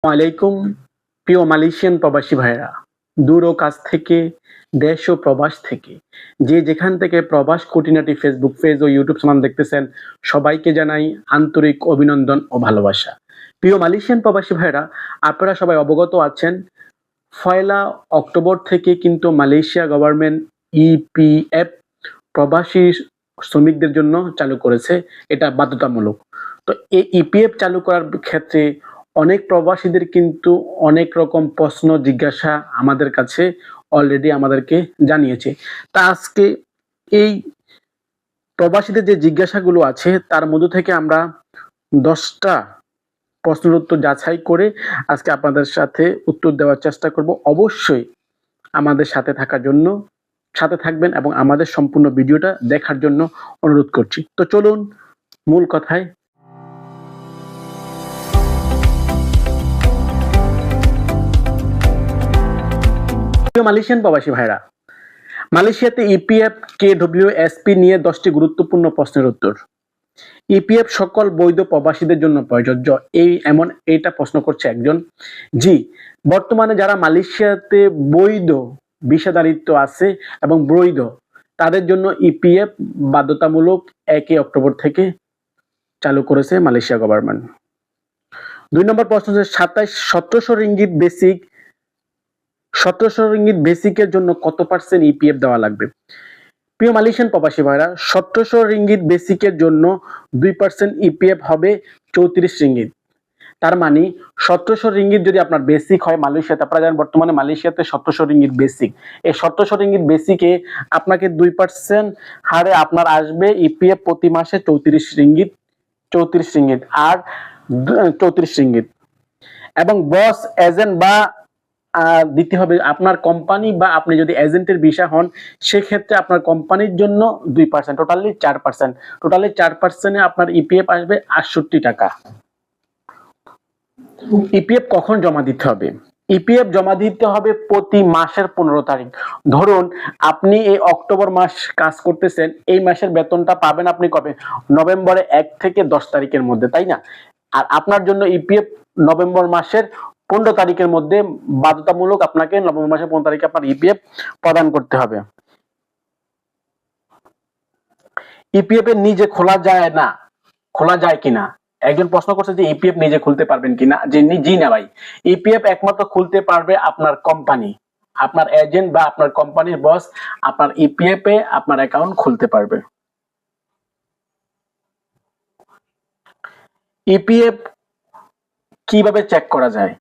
আলাইকুম প্রিয় মালয়েশিয়ান প্রবাসী ভাইরা, দূর ও কাছ থেকে, দেশ ও প্রবাস থেকে, যে যেখান থেকে প্রবাস খুঁটিনাটি ফেসবুক পেজ ও ইউটিউব চ্যানেল দেখতেছেন, সবাইকে জানাই আন্তরিক অভিনন্দন ও ভালোবাসা। প্রিয় মালয়েশিয়ান প্রবাসী ভাইরা, আপনারা সবাই অবগত আছেন, 1 অক্টোবর থেকে কিন্তু মালয়েশিয়া গভর্নমেন্ট ইপিএফ প্রবাসী শ্রমিকদের জন্য চালু করেছে। এটা বাধ্যতামূলক। তো এই ইপিএফ চালু করার ক্ষেত্রে অনেক প্রবাসীদের কিন্তু অনেক রকম প্রশ্ন জিজ্ঞাসা আমাদের কাছে অলরেডি আমাদেরকে জানিয়েছে। তা আজকে এই প্রবাসীদের যে জিজ্ঞাসাগুলো আছে তার মধ্য থেকে আমরা 10টা প্রশ্নের উত্তর যাচাই করে আজকে আপনাদের সাথে উত্তর দেওয়ার চেষ্টা করব। অবশ্যই আমাদের সাথে থাকার জন্য সাথে থাকবেন এবং আমাদের সম্পূর্ণ ভিডিওটা দেখার জন্য অনুরোধ করছি। তো চলুন মূল কথায়। মালয়েশিয়ান প্রবাসী ভাইরা, মালয়েশিয়াতে ইপিএফ কেডব্লিউএসপি নিয়ে 10টি গুরুত্বপূর্ণ প্রশ্নের উত্তর। ইপিএফ সকল বৈধ প্রবাসীদের জন্য প্রযোজ্য, এইটা প্রশ্ন করছে একজন। জি, বর্তমানে যারা মালয়েশিয়াতে বৈধ ভিসাদারিত্ব আছে এবং বৈধ, তাদের জন্য ইপিএফ বাধ্যতামূলক 1 অক্টোবর থেকে চালু করেছে মালয়েশিয়া গভর্নমেন্ট। 2 নম্বর প্রশ্ন হচ্ছে 1700 রিঙ্গিত বেসিক, 1700 রিঙ্গিত বেসিকের জন্য কত % ইপিএফ দেওয়া লাগবে? প্রিয় মালয়েশিয়ান প্রবাসী ভাইরা, 1700 রিঙ্গিত বেসিকের জন্য 2% ইপিএফ হবে 34 রিঙ্গিত। তার মানে 1700 রিঙ্গিত যদি আপনার বেসিক হয় মালয়েশিয়াতে, আপনারা জানেন বর্তমানে মালয়েশিয়াতে 1700 রিঙ্গিত বেসিক। এই 1700 রিঙ্গিত বেসিকে আপনাকে 2% হারে আপনার আসবে ইপিএফ প্রতি মাসে 34 রিঙ্গিত আর 34 রিঙ্গিত। এবং বস এজেন্ট বা দিতে হবে আপনার কোম্পানি, বা আপনি যদি এজেন্টের ভিসা হন সেক্ষেত্রে আপনার কোম্পানির জন্য 2%, টোটালি 4%। আপনার ইপিএফ আসবে 68 টাকা। ইপিএফ কখন জমা দিতে হবে? ইপিএফ জমা দিতে হবে প্রতি মাসের 15 তারিখ। ধরুন আপনি এই অক্টোবর মাস কাজ করতেছেন, এই মাসের বেতনটা পাবেন আপনি কবে? নভেম্বরে 1 থেকে 10 তারিখের মধ্যে, তাই না? আর আপনার জন্য ইপিএফ নভেম্বর মাসের 15 তারিখের মধ্যে বাধ্যতামূলক, আপনাকে নভেম্বর মাসের 15 তারিখে আপনার ইপিএফ প্রদান করতে হবে। ইপিএফ এর নিজে খোলা যায় না, খোলা যায় কিনা? একজন প্রশ্ন করছে যে ইপিএফ নিজে খুলতে পারবেন কিনা। জি না ভাই, ইপিএফ একমাত্র খুলতে পারবে আপনার কোম্পানি, আপনার এজেন্ট বা আপনার কোম্পানির বস আপনার ইপিএফ এ আপনার অ্যাকাউন্ট খুলতে পারবে। ইপিএফ কিভাবে চেক করা যায়?